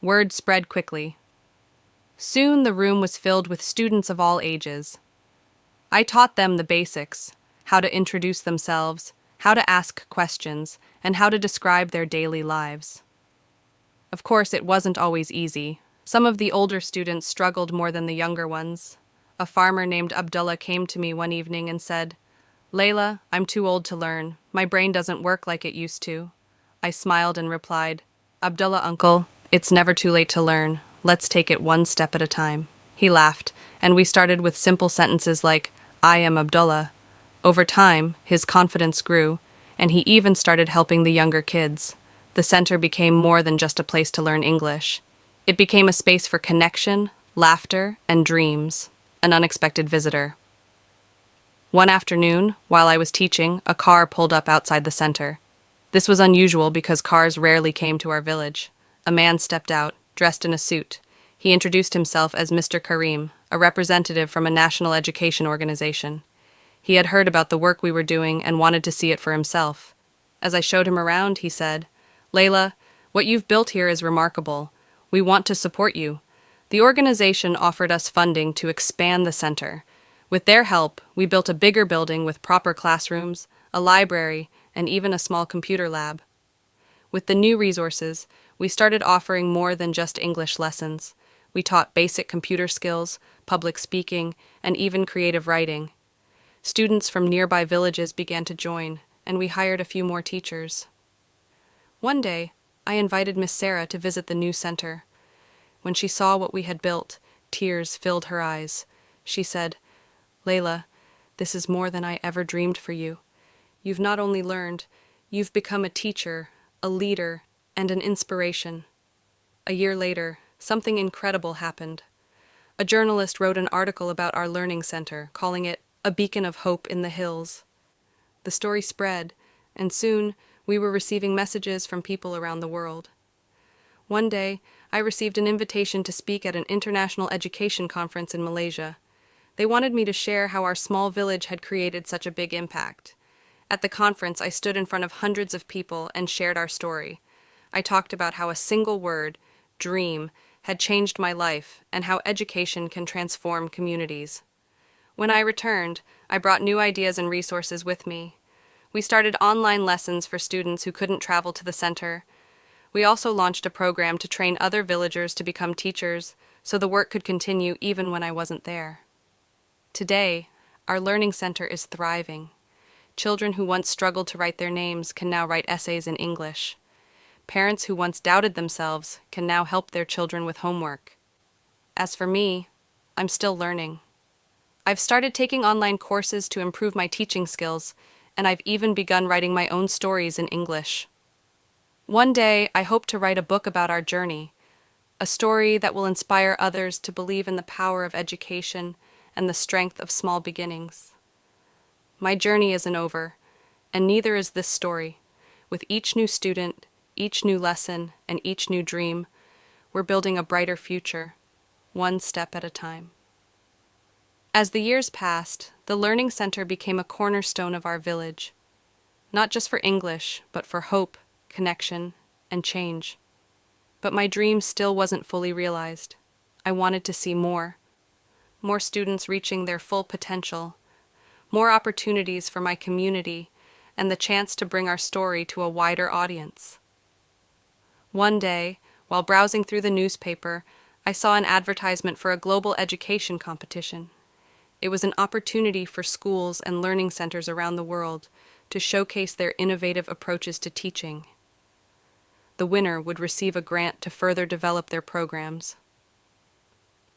Word spread quickly. Soon the room was filled with students of all ages. I taught them the basics: how to introduce themselves, how to ask questions, and how to describe their daily lives. Of course, it wasn't always easy. Some of the older students struggled more than the younger ones. A farmer named Abdullah came to me one evening and said, "Layla, I'm too old to learn. My brain doesn't work like it used to." I smiled and replied, "Abdullah, uncle, it's never too late to learn. Let's take it one step at a time." He laughed, and we started with simple sentences like, "I am Abdullah." Over time, his confidence grew, and he even started helping the younger kids. The center became more than just a place to learn English. It became a space for connection, laughter, and dreams. An unexpected visitor. One afternoon, while I was teaching, a car pulled up outside the center. This was unusual because cars rarely came to our village. A man stepped out, dressed in a suit. He introduced himself as Mr. Karim, a representative from a national education organization. He had heard about the work we were doing and wanted to see it for himself. As I showed him around, he said, "Layla, what you've built here is remarkable. We want to support you." The organization offered us funding to expand the center. With their help, we built a bigger building with proper classrooms, a library, and even a small computer lab. With the new resources, we started offering more than just English lessons. We taught basic computer skills, public speaking, and even creative writing. Students from nearby villages began to join, and we hired a few more teachers. One day, I invited Miss Sarah to visit the new center. When she saw what we had built, tears filled her eyes. She said, "Layla, this is more than I ever dreamed for you. You've not only learned, you've become a teacher, a leader, and an inspiration." A year later, something incredible happened. A journalist wrote an article about our learning center, calling it "a beacon of hope in the hills." The story spread, and soon we were receiving messages from people around the world. One day, I received an invitation to speak at an international education conference in Malaysia. They wanted me to share how our small village had created such a big impact. At the conference, I stood in front of hundreds of people and shared our story. I talked about how a single word, dream, had changed my life and how education can transform communities. When I returned, I brought new ideas and resources with me. We started online lessons for students who couldn't travel to the center. We also launched a program to train other villagers to become teachers, so the work could continue even when I wasn't there. Today, our learning center is thriving. Children who once struggled to write their names can now write essays in English. Parents who once doubted themselves can now help their children with homework. As for me, I'm still learning. I've started taking online courses to improve my teaching skills, and I've even begun writing my own stories in English. One day, I hope to write a book about our journey, a story that will inspire others to believe in the power of education and the strength of small beginnings. My journey isn't over, and neither is this story. With each new student, each new lesson, and each new dream, we're building a brighter future, one step at a time. As the years passed, the Learning Center became a cornerstone of our village, not just for English, but for hope, connection, and change. But my dream still wasn't fully realized. I wanted to see more students reaching their full potential, more opportunities for my community, and the chance to bring our story to a wider audience. One day, while browsing through the newspaper, I saw an advertisement for a global education competition. It was an opportunity for schools and learning centers around the world to showcase their innovative approaches to teaching. The winner would receive a grant to further develop their programs.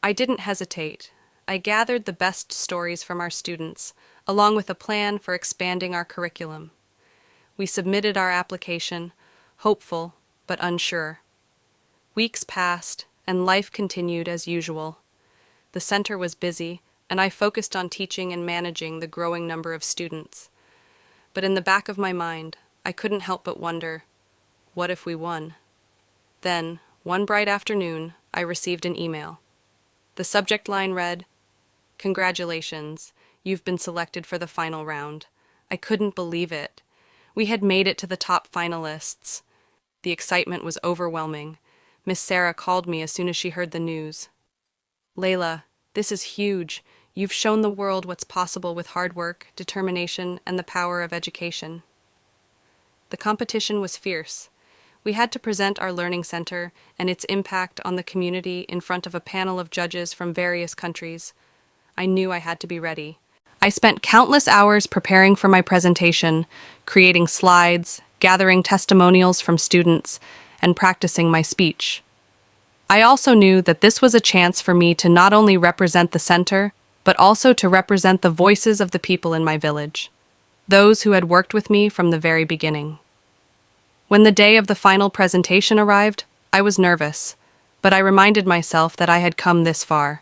I didn't hesitate. I gathered the best stories from our students, along with a plan for expanding our curriculum. We submitted our application, hopeful but unsure. Weeks passed, and life continued as usual. The center was busy, and I focused on teaching and managing the growing number of students. But in the back of my mind, I couldn't help but wonder, what if we won? Then, one bright afternoon, I received an email. The subject line read, "Congratulations, you've been selected for the final round." I couldn't believe it. We had made it to the top finalists. The excitement was overwhelming. Miss Sarah called me as soon as she heard the news. Layla, this is huge. You've shown the world what's possible with hard work, determination, and the power of education. The competition was fierce. We had to present our learning center and its impact on the community in front of a panel of judges from various countries. I knew I had to be ready. I spent countless hours preparing for my presentation, creating slides, gathering testimonials from students, and practicing my speech. I also knew that this was a chance for me to not only represent the center, but also to represent the voices of the people in my village, those who had worked with me from the very beginning. When the day of the final presentation arrived, I was nervous, but I reminded myself that I had come this far.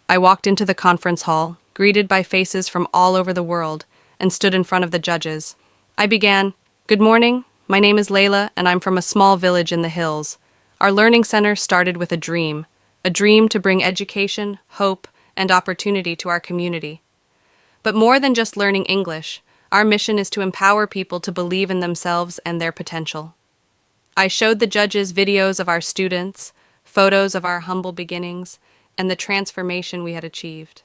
I walked into the conference hall, greeted by faces from all over the world, and stood in front of the judges. I began, "Good morning, my name is Layla, and I'm from a small village in the hills. Our learning center started with a dream to bring education, hope, and opportunity to our community. But more than just learning English, our mission is to empower people to believe in themselves and their potential." I showed the judges videos of our students, photos of our humble beginnings, and the transformation we had achieved.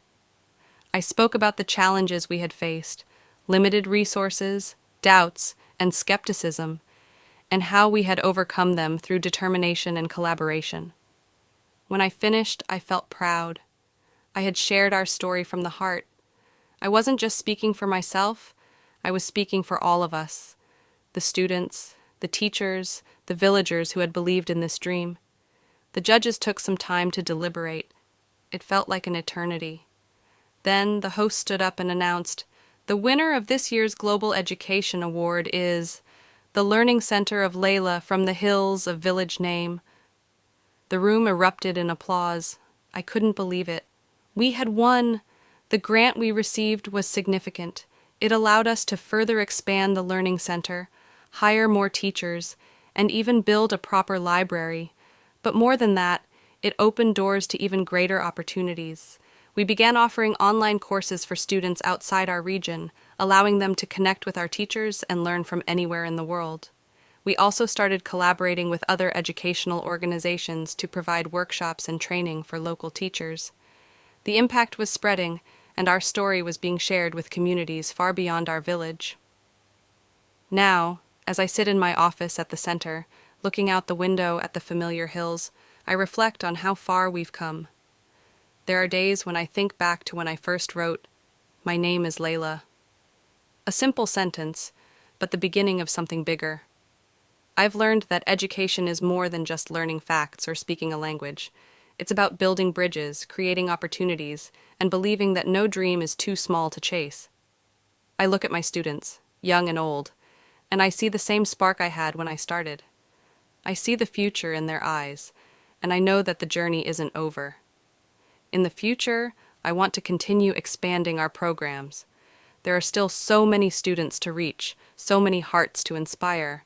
I spoke about the challenges we had faced, limited resources, doubts, and skepticism, and how we had overcome them through determination and collaboration. When I finished, I felt proud. I had shared our story from the heart. I wasn't just speaking for myself, I was speaking for all of us, the students, the teachers, the villagers who had believed in this dream. The judges took some time to deliberate. It felt like an eternity. Then the host stood up and announced, "The winner of this year's Global Education Award is the Learning Center of Layla from the hills of village name." The room erupted in applause. I couldn't believe it. We had won! The grant we received was significant. It allowed us to further expand the learning center, hire more teachers, and even build a proper library. But more than that, it opened doors to even greater opportunities. We began offering online courses for students outside our region, allowing them to connect with our teachers and learn from anywhere in the world. We also started collaborating with other educational organizations to provide workshops and training for local teachers. The impact was spreading, and our story was being shared with communities far beyond our village. Now, as I sit in my office at the center, looking out the window at the familiar hills, I reflect on how far we've come. There are days when I think back to when I first wrote, "My name is Layla." A simple sentence, but the beginning of something bigger. I've learned that education is more than just learning facts or speaking a language. It's about building bridges, creating opportunities, and believing that no dream is too small to chase. I look at my students, young and old, and I see the same spark I had when I started. I see the future in their eyes, and I know that the journey isn't over. In the future, I want to continue expanding our programs. There are still so many students to reach, so many hearts to inspire.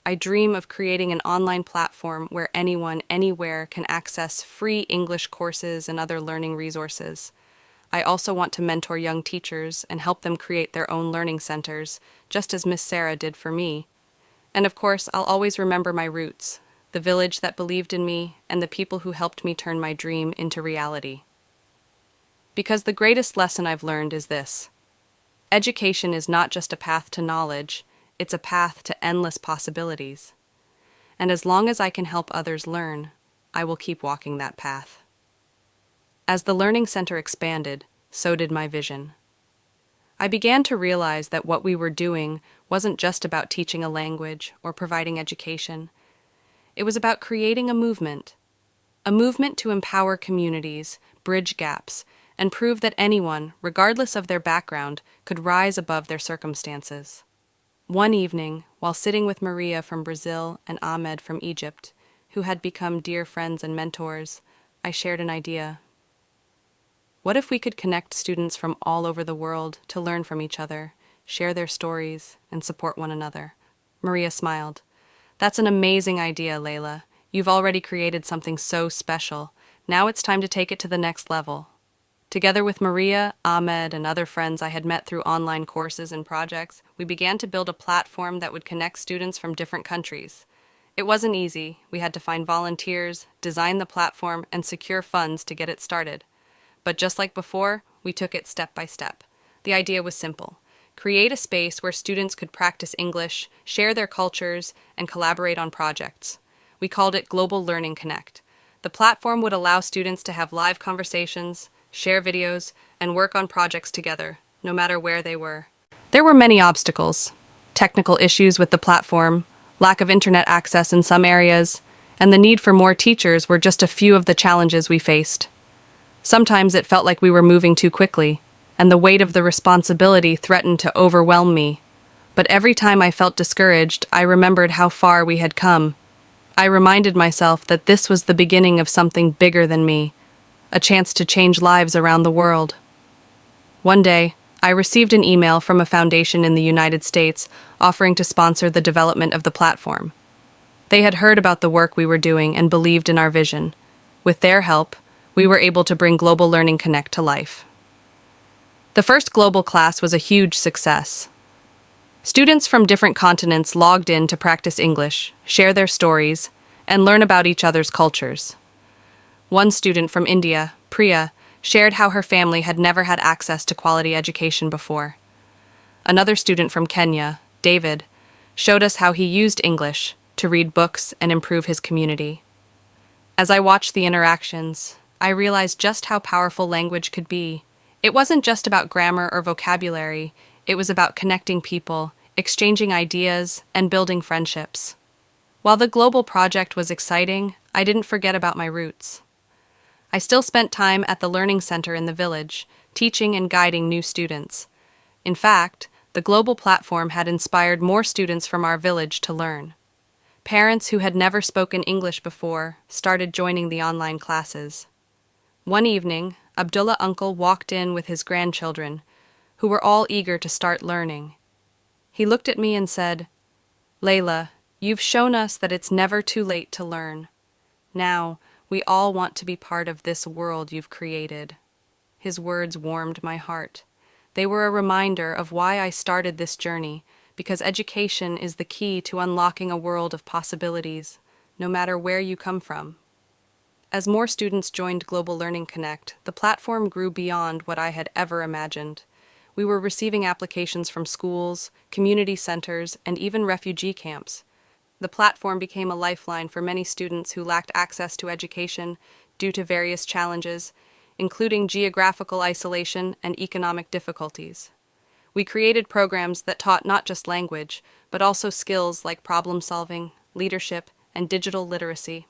I dream of creating an online platform where anyone, anywhere can access free English courses and other learning resources. I also want to mentor young teachers and help them create their own learning centers, just as Miss Sarah did for me. And of course, I'll always remember my roots, the village that believed in me, and the people who helped me turn my dream into reality. Because the greatest lesson I've learned is this: education is not just a path to knowledge, it's a path to endless possibilities. And as long as I can help others learn, I will keep walking that path. As the Learning Center expanded, so did my vision. I began to realize that what we were doing wasn't just about teaching a language or providing education. It was about creating a movement to empower communities, bridge gaps, and prove that anyone, regardless of their background, could rise above their circumstances. One evening, while sitting with Maria from Brazil and Ahmed from Egypt, who had become dear friends and mentors, I shared an idea. What if we could connect students from all over the world to learn from each other, share their stories, and support one another? Maria smiled. "That's an amazing idea, Layla. You've already created something so special. Now it's time to take it to the next level." Together with Maria, Ahmed, and other friends I had met through online courses and projects, we began to build a platform that would connect students from different countries. It wasn't easy. We had to find volunteers, design the platform, and secure funds to get it started. But just like before, we took it step by step. The idea was simple: create a space where students could practice English, share their cultures, and collaborate on projects. We called it Global Learning Connect. The platform would allow students to have live conversations, share videos, and work on projects together, no matter where they were. There were many obstacles: technical issues with the platform, lack of internet access in some areas, and the need for more teachers were just a few of the challenges we faced. Sometimes it felt like we were moving too quickly, and the weight of the responsibility threatened to overwhelm me. But every time I felt discouraged, I remembered how far we had come. I reminded myself that this was the beginning of something bigger than me, a chance to change lives around the world. One day, I received an email from a foundation in the United States offering to sponsor the development of the platform. They had heard about the work we were doing and believed in our vision. With their help, we were able to bring Global Learning Connect to life. The first global class was a huge success. Students from different continents logged in to practice English, share their stories, and learn about each other's cultures. One student from India, Priya, shared how her family had never had access to quality education before. Another student from Kenya, David, showed us how he used English to read books and improve his community. As I watched the interactions, I realized just how powerful language could be. It wasn't just about grammar or vocabulary, it was about connecting people, exchanging ideas, and building friendships. While the global project was exciting, I didn't forget about my roots. I still spent time at the Learning Center in the village, teaching and guiding new students. In fact, the global platform had inspired more students from our village to learn. Parents who had never spoken English before started joining the online classes. One evening, Abdullah uncle walked in with his grandchildren, who were all eager to start learning. He looked at me and said, "Layla, you've shown us that it's never too late to learn. Now, we all want to be part of this world you've created." His words warmed my heart. They were a reminder of why I started this journey, because education is the key to unlocking a world of possibilities, no matter where you come from. As more students joined Global Learning Connect, the platform grew beyond what I had ever imagined. We were receiving applications from schools, community centers, and even refugee camps. The platform became a lifeline for many students who lacked access to education due to various challenges, including geographical isolation and economic difficulties. We created programs that taught not just language, but also skills like problem solving, leadership, and digital literacy.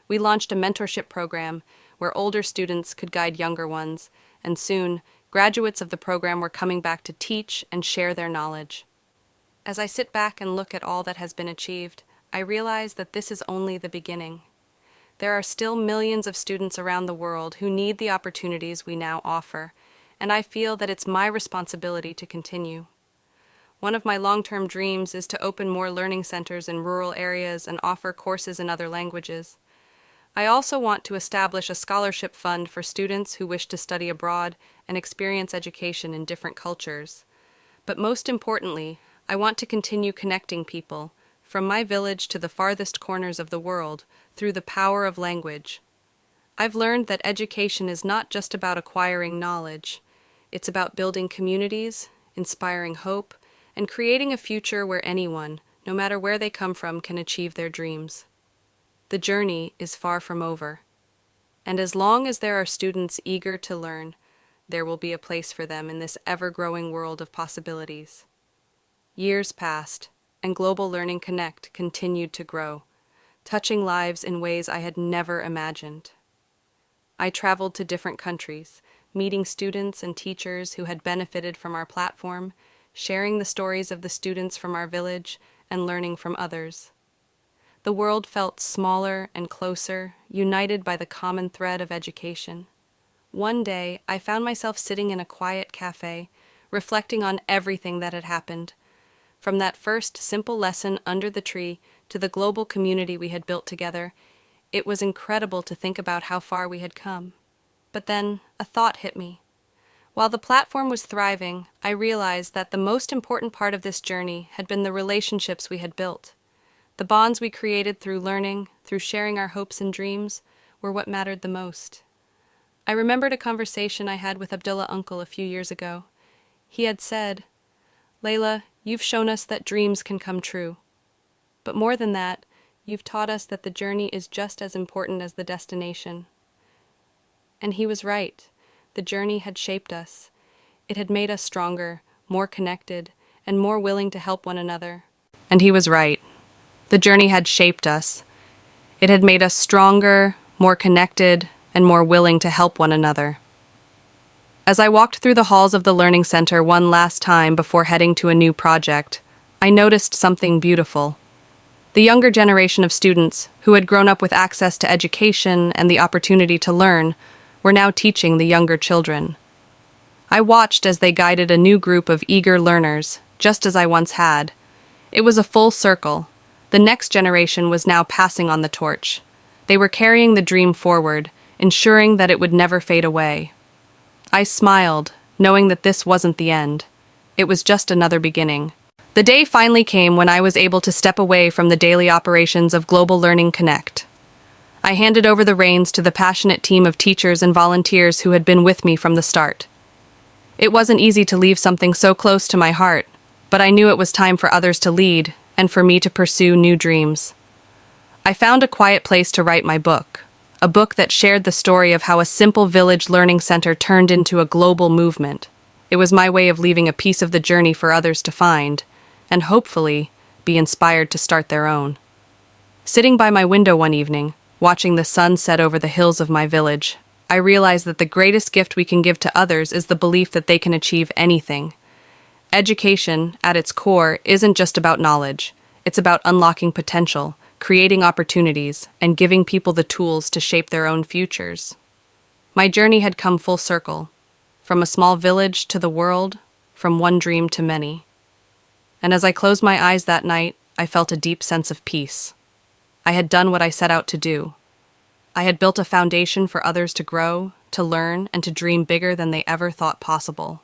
We launched a mentorship program where older students could guide younger ones, and soon, graduates of the program were coming back to teach and share their knowledge. As I sit back and look at all that has been achieved, I realize that this is only the beginning. There are still millions of students around the world who need the opportunities we now offer, and I feel that it's my responsibility to continue. One of my long-term dreams is to open more learning centers in rural areas and offer courses in other languages. I also want to establish a scholarship fund for students who wish to study abroad and experience education in different cultures. But most importantly, I want to continue connecting people, from my village to the farthest corners of the world, through the power of language. I've learned that education is not just about acquiring knowledge. It's about building communities, inspiring hope, and creating a future where anyone, no matter where they come from, can achieve their dreams. The journey is far from over, and as long as there are students eager to learn, there will be a place for them in this ever-growing world of possibilities. Years passed, and Global Learning Connect continued to grow, touching lives in ways I had never imagined. I traveled to different countries, meeting students and teachers who had benefited from our platform, sharing the stories of the students from our village, and learning from others. The world felt smaller and closer, united by the common thread of education. One day, I found myself sitting in a quiet cafe, reflecting on everything that had happened, from that first simple lesson under the tree to the global community we had built together. It was incredible to think about how far we had come. But then, a thought hit me. While the platform was thriving, I realized that the most important part of this journey had been the relationships we had built. The bonds we created through learning, through sharing our hopes and dreams, were what mattered the most. I remembered a conversation I had with Abdullah uncle a few years ago. He had said, "Layla, you've shown us that dreams can come true. But more than that, you've taught us that the journey is just as important as the destination." And he was right. The journey had shaped us. It had made us stronger, more connected, and more willing to help one another. And he was right. The journey had shaped us. It had made us stronger, more connected, and more willing to help one another. As I walked through the halls of the Learning Center one last time before heading to a new project, I noticed something beautiful. The younger generation of students, who had grown up with access to education and the opportunity to learn, were now teaching the younger children. I watched as they guided a new group of eager learners, just as I once had. It was a full circle. The next generation was now passing on the torch. They were carrying the dream forward, ensuring that it would never fade away. I smiled, knowing that this wasn't the end. It was just another beginning. The day finally came when I was able to step away from the daily operations of Global Learning Connect. I handed over the reins to the passionate team of teachers and volunteers who had been with me from the start. It wasn't easy to leave something so close to my heart, but I knew it was time for others to lead and for me to pursue new dreams. I found a quiet place to write my book, a book that shared the story of how a simple village learning center turned into a global movement. It was my way of leaving a piece of the journey for others to find, and hopefully be inspired to start their own. Sitting by my window one evening, watching the sun set over the hills of my village, I realized that the greatest gift we can give to others is the belief that they can achieve anything. Education, at its core, isn't just about knowledge. It's about unlocking potential, creating opportunities, and giving people the tools to shape their own futures. My journey had come full circle, from a small village to the world, from one dream to many. And as I closed my eyes that night, I felt a deep sense of peace. I had done what I set out to do. I had built a foundation for others to grow, to learn, and to dream bigger than they ever thought possible.